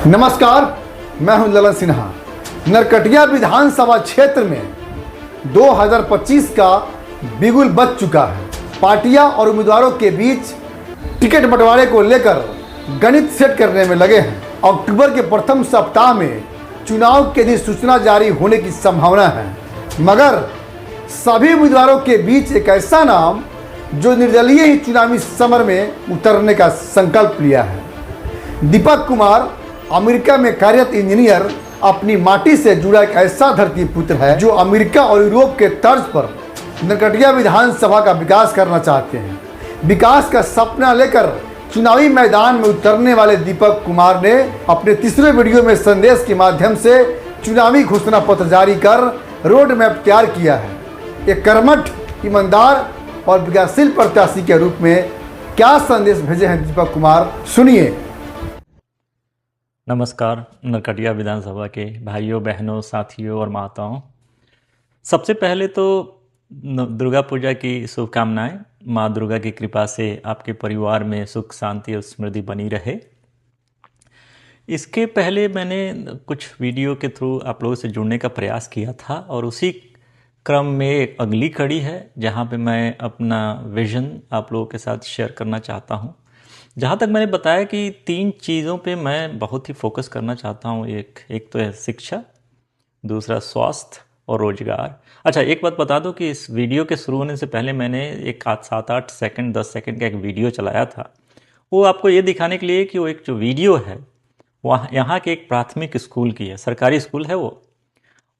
नमस्कार, मैं हूं ललन सिन्हा। नरकटिया विधानसभा क्षेत्र में 2025 का बिगुल बज चुका है। पार्टियां और उम्मीदवारों के बीच टिकट बंटवारे को लेकर गणित सेट करने में लगे हैं। अक्टूबर के प्रथम सप्ताह में चुनाव की अधिसूचना जारी होने की संभावना है, मगर सभी उम्मीदवारों के बीच एक ऐसा नाम जो निर्दलीय ही चुनावी समर में उतरने का संकल्प लिया है। दीपक कुमार अमेरिका में कार्यरत इंजीनियर अपनी माटी से जुड़ा एक ऐसा धरती पुत्र है जो अमेरिका और यूरोप के तर्ज पर नरकटिया विधानसभा का विकास करना चाहते हैं। विकास का सपना लेकर चुनावी मैदान में उतरने वाले दीपक कुमार ने अपने तीसरे वीडियो में संदेश के माध्यम से चुनावी घोषणा पत्र जारी कर रोड मैप तैयार किया है। एक कर्मठ, ईमानदार और विकासशील प्रत्याशी के रूप में क्या संदेश भेजे हैं दीपक कुमार, सुनिए। नमस्कार नरकटिया विधानसभा के भाइयों, बहनों, साथियों और माताओं। सबसे पहले तो दुर्गा पूजा की शुभकामनाएं। माँ दुर्गा की कृपा से आपके परिवार में सुख, शांति और समृद्धि बनी रहे। इसके पहले मैंने कुछ वीडियो के थ्रू आप लोगों से जुड़ने का प्रयास किया था और उसी क्रम में एक अगली कड़ी है जहाँ पे मैं अपना विज़न आप लोगों के साथ शेयर करना चाहता हूँ। जहाँ तक मैंने बताया कि 3 चीज़ों पे मैं बहुत ही फोकस करना चाहता हूँ। एक तो है शिक्षा, दूसरा स्वास्थ्य और रोजगार। अच्छा, एक बात बता दो कि इस वीडियो के शुरू होने से पहले मैंने एक 7-8 सेकंड 10 सेकंड का एक वीडियो चलाया था। वो आपको ये दिखाने के लिए कि वो एक जो वीडियो है वहाँ यहाँ के एक प्राथमिक स्कूल की है, सरकारी स्कूल है वो,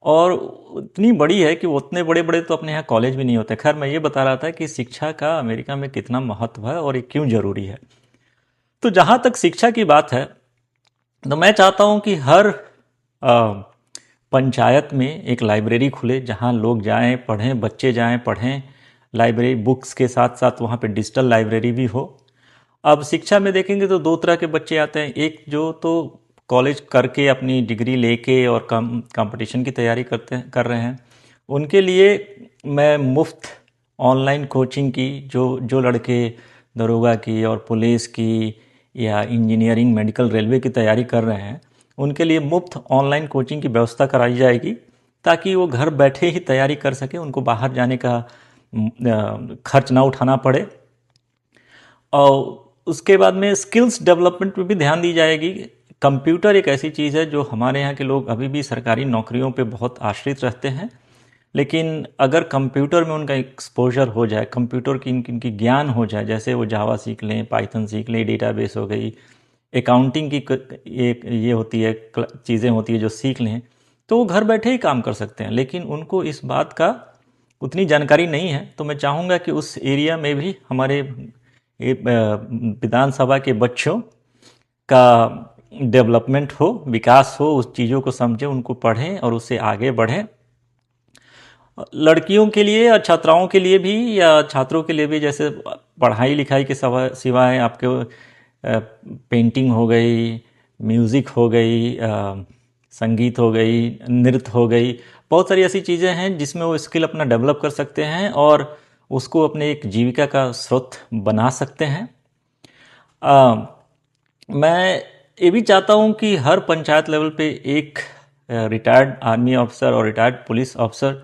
और इतनी बड़ी है कि वो उतने बड़े बड़े तो अपने यहाँ कॉलेज भी नहीं होते। खैर, मैं ये बता रहा था कि शिक्षा का अमेरिका में कितना महत्व है और ये क्यों ज़रूरी है। तो जहाँ तक शिक्षा की बात है, तो मैं चाहता हूँ कि हर पंचायत में एक लाइब्रेरी खुले जहाँ लोग जाएं, पढ़ें, बच्चे जाएं, पढ़ें। लाइब्रेरी बुक्स के साथ साथ वहाँ पे डिजिटल लाइब्रेरी भी हो। अब शिक्षा में देखेंगे तो 2 तरह के बच्चे आते हैं। एक जो तो कॉलेज करके अपनी डिग्री लेके और कंपटीशन की तैयारी कर रहे हैं, उनके लिए मैं मुफ्त ऑनलाइन कोचिंग की, जो लड़के दरोगा की और पुलिस की या इंजीनियरिंग, मेडिकल, रेलवे की तैयारी कर रहे हैं, उनके लिए मुफ्त ऑनलाइन कोचिंग की व्यवस्था कराई जाएगी ताकि वो घर बैठे ही तैयारी कर सकें, उनको बाहर जाने का खर्च ना उठाना पड़े। और उसके बाद में स्किल्स डेवलपमेंट पे भी ध्यान दी जाएगी। कंप्यूटर एक ऐसी चीज़ है जो हमारे यहाँ के लोग अभी भी सरकारी नौकरियों पे बहुत आश्रित रहते हैं, लेकिन अगर कंप्यूटर में उनका एक्सपोजर हो जाए, कंप्यूटर की इनकी ज्ञान हो जाए, जैसे वो जावा सीख लें, पाइथन सीख लें, डेटाबेस हो गई, अकाउंटिंग की एक ये होती है, चीज़ें होती है जो सीख लें, तो वो घर बैठे ही काम कर सकते हैं। लेकिन उनको इस बात का उतनी जानकारी नहीं है। तो मैं चाहूँगा कि उस एरिया में भी हमारे विधानसभा के बच्चों का डेवलपमेंट हो, विकास हो, उस चीज़ों को समझें, उनको पढ़ें और उससे आगे बढ़ें। लड़कियों के लिए या छात्राओं के लिए भी या छात्रों के लिए भी, जैसे पढ़ाई लिखाई के सिवाय आपके पेंटिंग हो गई, म्यूज़िक हो गई, संगीत हो गई, नृत्य हो गई, बहुत सारी ऐसी चीज़ें हैं जिसमें वो स्किल अपना डेवलप कर सकते हैं और उसको अपने एक जीविका का स्रोत बना सकते हैं। मैं ये भी चाहता हूँ कि हर पंचायत लेवल पे एक रिटायर्ड आर्मी ऑफिसर और रिटायर्ड पुलिस ऑफिसर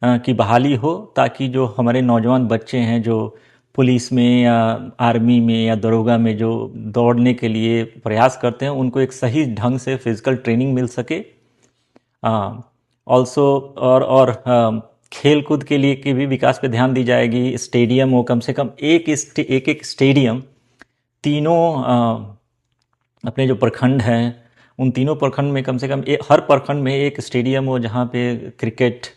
की बहाली हो, ताकि जो हमारे नौजवान बच्चे हैं जो पुलिस में या आर्मी में या दरोगा में जो दौड़ने के लिए प्रयास करते हैं, उनको एक सही ढंग से फिजिकल ट्रेनिंग मिल सके। ऑल्सो और खेल कूद के लिए की भी विकास पे ध्यान दी जाएगी। स्टेडियम हो, कम से कम एक स्टेडियम तीनों अपने जो प्रखंड हैं उन तीनों प्रखंड में कम से कम हर प्रखंड में एक स्टेडियम हो जहाँ पे क्रिकेट,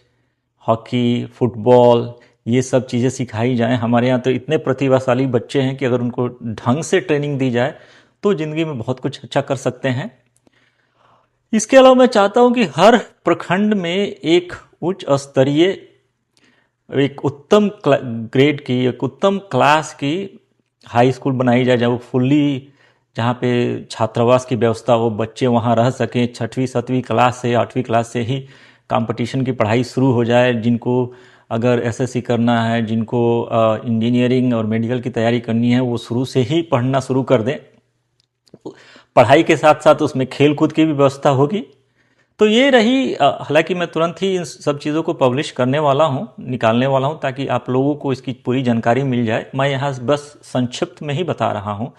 हॉकी, फुटबॉल, ये सब चीज़ें सिखाई जाएं। हमारे यहाँ तो इतने प्रतिभाशाली बच्चे हैं कि अगर उनको ढंग से ट्रेनिंग दी जाए तो ज़िंदगी में बहुत कुछ अच्छा कर सकते हैं। इसके अलावा मैं चाहता हूँ कि हर प्रखंड में एक उच्च स्तरीय, एक उत्तम ग्रेड की, एक उत्तम क्लास की हाई स्कूल बनाई जाए, जहाँ पे छात्रावास की व्यवस्था हो, बच्चे वहाँ रह सकें। 6वीं 7वीं क्लास से 8वीं क्लास से ही कंपटीशन की पढ़ाई शुरू हो जाए। जिनको अगर एसएससी करना है, जिनको इंजीनियरिंग और मेडिकल की तैयारी करनी है, वो शुरू से ही पढ़ना शुरू कर दें। पढ़ाई के साथ साथ उसमें खेल कूद की भी व्यवस्था होगी। तो ये रही, हालांकि मैं तुरंत ही इन सब चीज़ों को पब्लिश करने वाला हूँ, निकालने वाला हूँ, ताकि आप लोगों को इसकी पूरी जानकारी मिल जाए। मैं यहाँ बस संक्षिप्त में ही बता रहा हूँ।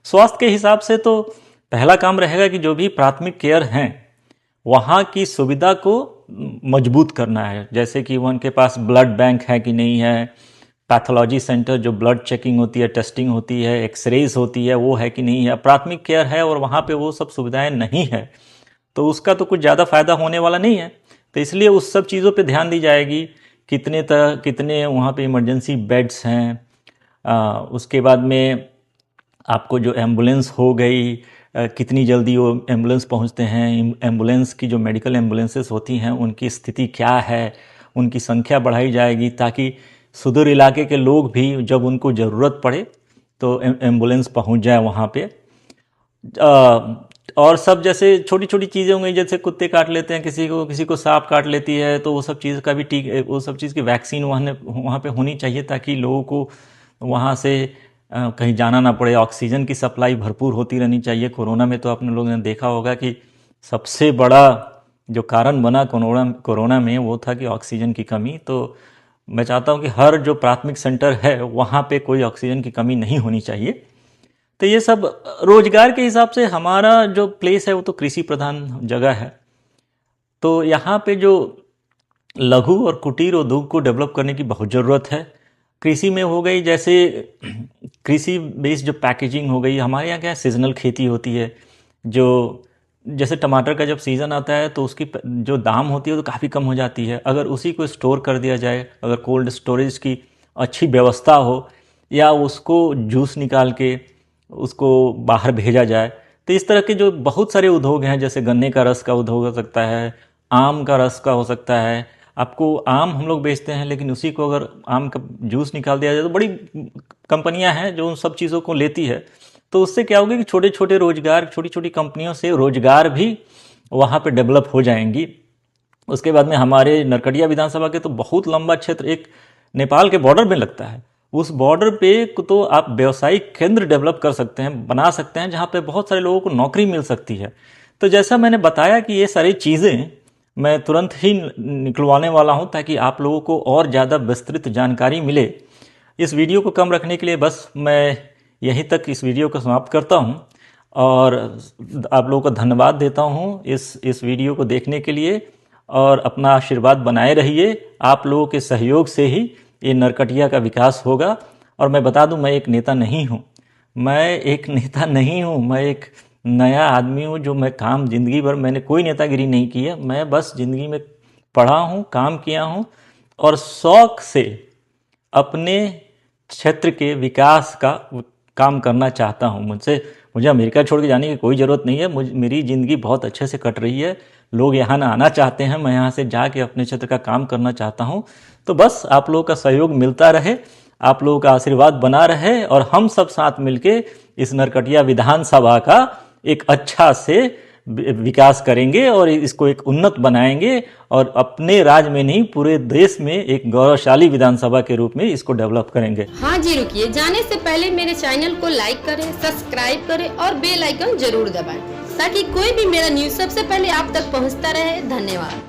स्वास्थ्य के हिसाब से तो पहला काम रहेगा कि जो भी प्राथमिक केयर हैं वहाँ की सुविधा को मजबूत करना है। जैसे कि उनके पास ब्लड बैंक है कि नहीं है, पैथोलॉजी सेंटर जो ब्लड चेकिंग होती है, टेस्टिंग होती है, एक्सरेज होती है, वो है कि नहीं है। प्राथमिक केयर है और वहाँ पे वो सब सुविधाएं नहीं है तो उसका तो कुछ ज़्यादा फायदा होने वाला नहीं है। तो इसलिए उस सब चीज़ों पे ध्यान दी जाएगी। कितने वहाँ पे इमरजेंसी बेड्स हैं, उसके बाद में आपको जो एम्बुलेंस हो गई, कितनी जल्दी वो एम्बुलेंस पहुँचते हैं, एम्बुलेंस की जो मेडिकल एम्बुलेंसेस होती हैं उनकी स्थिति क्या है, उनकी संख्या बढ़ाई जाएगी ताकि सुदूर इलाके के लोग भी जब उनको ज़रूरत पड़े तो एम्बुलेंस पहुँच जाए वहाँ पे। और सब जैसे छोटी छोटी चीज़ें होंगी, जैसे कुत्ते काट लेते हैं किसी को सांप काट लेती है, तो वो सब चीज़ का भी वो सब चीज़ की वैक्सीन वहाँ पे होनी चाहिए ताकि लोगों को वहाँ से कहीं जाना ना पड़े। ऑक्सीजन की सप्लाई भरपूर होती रहनी चाहिए। कोरोना में तो आपने लोगों ने देखा होगा कि सबसे बड़ा जो कारण बना कोरोना में वो था कि ऑक्सीजन की कमी। तो मैं चाहता हूँ कि हर जो प्राथमिक सेंटर है वहाँ पे कोई ऑक्सीजन की कमी नहीं होनी चाहिए। तो ये सब रोजगार के हिसाब से हमारा जो प्लेस है वो तो कृषि प्रधान जगह है। तो यहाँ पे जो लघु और कुटीर उद्योग को डेवलप करने की बहुत ज़रूरत है। कृषि में हो गई, जैसे कृषि बेस्ड जो पैकेजिंग हो गई। हमारे यहाँ क्या है, सीजनल खेती होती है। जो जैसे टमाटर का जब सीज़न आता है तो उसकी जो दाम होती है वो तो काफ़ी कम हो जाती है। अगर उसी को स्टोर कर दिया जाए, अगर कोल्ड स्टोरेज की अच्छी व्यवस्था हो, या उसको जूस निकाल के उसको बाहर भेजा जाए, तो इस तरह के जो बहुत सारे उद्योग हैं, जैसे गन्ने का रस का उद्योग हो सकता है, आम का रस का हो सकता है। आपको आम हम लोग बेचते हैं, लेकिन उसी को अगर आम का जूस निकाल दिया जाए तो बड़ी कंपनियां हैं जो उन सब चीज़ों को लेती है। तो उससे क्या होगा कि छोटे छोटे रोजगार, छोटी छोटी कंपनियों से रोजगार भी वहाँ पे डेवलप हो जाएंगी। उसके बाद में हमारे नरकटिया विधानसभा के तो बहुत लंबा क्षेत्र एक नेपाल के बॉर्डर में लगता है। उस बॉर्डर पे तो आप व्यवसायिक केंद्र डेवलप कर सकते हैं, बना सकते हैं, जहाँ पे बहुत सारे लोगों को नौकरी मिल सकती है। तो जैसा मैंने बताया कि ये सारी चीज़ें मैं तुरंत ही निकलवाने वाला हूँ ताकि आप लोगों को और ज़्यादा विस्तृत जानकारी मिले। इस वीडियो को कम रखने के लिए बस मैं यहीं तक इस वीडियो को समाप्त करता हूँ और आप लोगों को धन्यवाद देता हूँ इस वीडियो को देखने के लिए। और अपना आशीर्वाद बनाए रहिए। आप लोगों के सहयोग से ही ये नरकटिया का विकास होगा। और मैं बता दूं, मैं एक नेता नहीं हूं, मैं एक नया आदमी हूं जो मैं काम जिंदगी भर मैंने कोई नेतागिरी नहीं की है। मैं बस जिंदगी में पढ़ा हूं, काम किया हूं और शौक से अपने क्षेत्र के विकास का काम करना चाहता हूं। मुझे अमेरिका छोड़ के जाने की कोई ज़रूरत नहीं है। मेरी ज़िंदगी बहुत अच्छे से कट रही है। लोग यहाँ ना आना चाहते हैं, मैं यहाँ से जाके अपने क्षेत्र का काम करना चाहता हूँ। तो बस आप लोगों का सहयोग मिलता रहे, आप लोगों का आशीर्वाद बना रहे और हम सब साथ मिलके इस नरकटिया विधानसभा का एक अच्छा से विकास करेंगे और इसको एक उन्नत बनाएंगे और अपने राज्य में नहीं पूरे देश में एक गौरवशाली विधानसभा के रूप में इसको डेवलप करेंगे। हाँ जी, रुकिए, जाने से पहले मेरे चैनल को लाइक करें, सब्सक्राइब करें और बेल आइकन जरूर दबाएं ताकि कोई भी मेरा न्यूज सबसे पहले आप तक पहुंचता रहे। धन्यवाद।